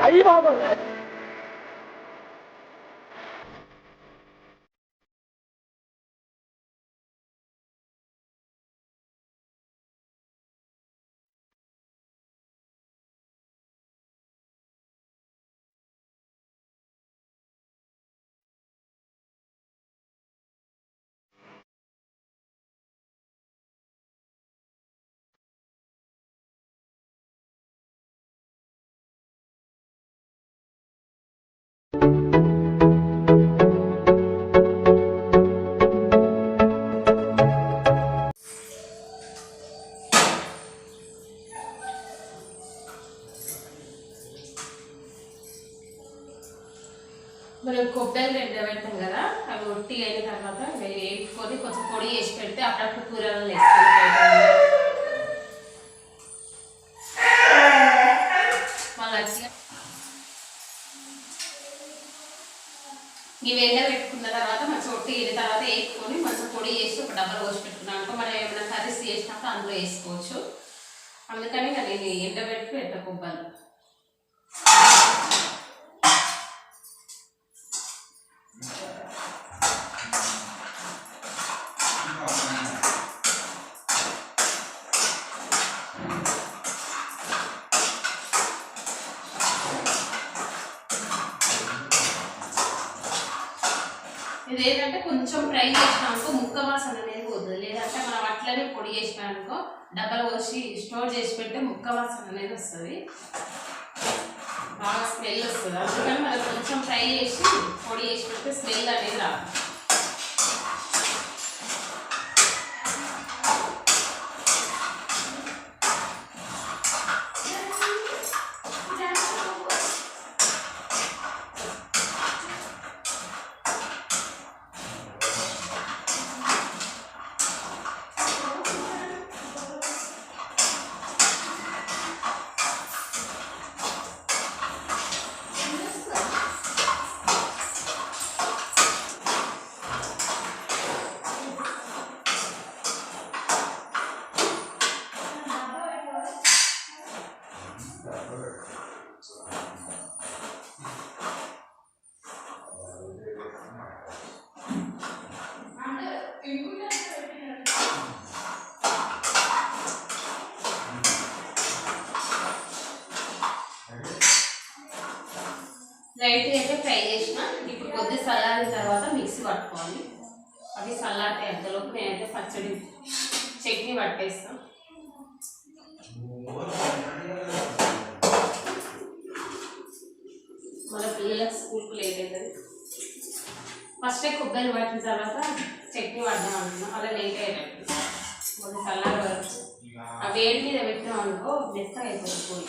అయ్యి బాబు మనం కొబ్బరి ఎండబెడతాం కదా, అవి ఒట్టి అయిన తర్వాత వేపుకొని కొంచెం పొడి చేసి పెడితే అప్పుడప్పుడు కూరలు వేసుకొని ఇవి ఎండబెట్టుకున్న తర్వాత మంచిగా ఒట్టి అయిన తర్వాత వేసుకొని మంచిగా పొడి చేసి ఒక డబ్బాలో పోసి పెట్టుకున్నాం అనుకో, మనం ఏమైనా కర్రీస్ చేసినప్పుడు అందులో వేసుకోవచ్చు. అందుకని నేను ఎండబెట్టుకు పెట్ట కొబ్బరి ఇదేంటంటే కొంచెం ఫ్రై చేసినామనుకో ముక్క వాసన అనేది పోతుంది. లేదంటే మనం అట్లనే పొడి చేసినామనుకో డబ్బాలో పోసి స్టోర్ చేసి పెడితే ముక్క వాసన అనేది వస్తుంది, బాగా స్మెల్ వస్తుంది. అందుకని మనం కొంచెం ఫ్రై చేసి పొడి చేసి పెడితే స్మెల్ అనేది రాదు. లైట్ అయితే ఫ్రై చేసిన. ఇప్పుడు కొద్ది చల్లారిన తర్వాత మిక్సీ పట్టుకోవాలి. అవి చల్లారితే అంతలోపు నేనైతే పచ్చడి చట్నీ పట్టేస్తాను. మన పిల్లలకు స్కూల్కి లేట్ అవుతుంది. ఫస్టే కొబ్బరి పట్టిన తర్వాత చట్నీ పడదాం అనుకున్నాం, అలా లేట్ అయ్యేటట్టు కొద్ది చల్లారి వరకు ఆ వేడి మీద పెట్టినాం అనుకో మెత్తగా అయిపోతుంది పోయి.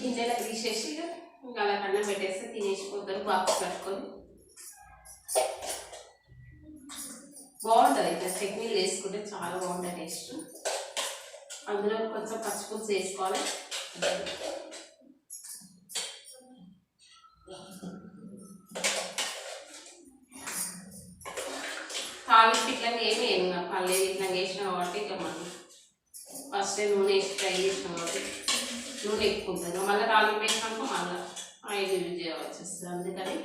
గిన్నెలో తీసేసి ఇంకా అలా కన్నం పెట్టేస్తే తినేసిపోతారు బాక్స్ కట్టుకొని. బాగుంటుంది ఇట్లా చట్నీలు వేసుకుంటే చాలా బాగుంటుంది టేస్ట్. అందులో కొంచెం పచ్చిపులుసు వేసుకోవాలి. తాలింపు ఇట్లా ఏమి వేయను, పల్లీలు ఇట్లా వేసినా కాబట్టి ఇట్లా మనం ఫస్ట్ నూనె వేసి ఫ్రై చేసినాం కాబట్టి నూనె ఎక్కువ ఉంటుంది. మళ్ళీ తాలింపు వేసినాక మళ్ళీ ఆయిల్ యూజ్ చేయవలసి వస్తుంది. అందుకని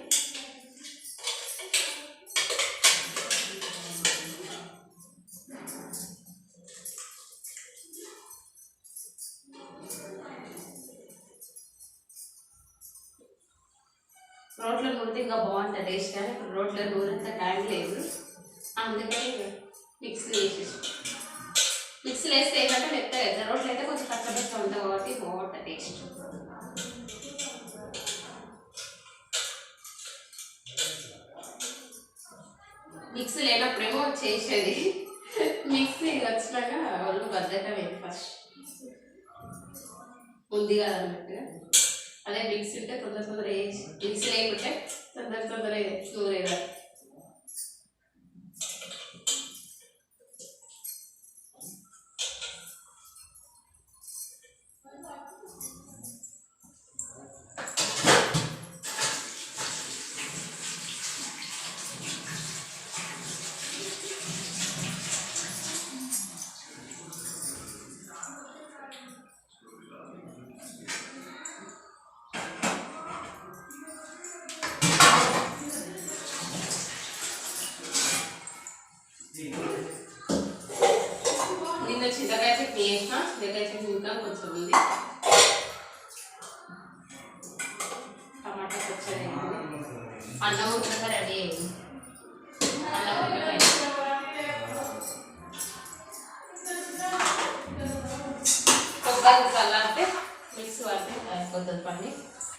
రోట్లో నూరితే ఇంకా బాగుంటుంది టేస్ట్. కానీ ఇప్పుడు రోట్లో నూరంత టైం లేదు, అందుకని మిక్సీలో వేసేసి మిక్సీలో వేస్తే ఏంటంటే మెత్తగా అవుతుంది. రోట్లో అయితే కొంచెం కచ్చబెచ్చ ఉంటుంది కాబట్టి బాగుంటుంది టేస్ట్. మిక్సీ లేనప్పుడేమో చేసేది, మిక్సీ వచ్చినాక వాళ్ళు బద్దకం ఏంటి ఫస్ట్ ఉంది కదా అన్నట్టుగా. అదే మిక్సీ ఉంటే తొందర తొందర వేసి, మిక్సీ లేకుంటే తొందర తొందర నూరేదా. నిన్న చింతకాయ చట్నీ వేసిన, చింతకాయ చట్నీ ఇంకా కొంచెం ఉంది. టమాటా పచ్చడి అన్నం ఉడక రెడీ అయింది. అన్నం ఉడక కొబ్బరి చల్లారితే మిక్స్ పడితే అయిపోతుంది పని.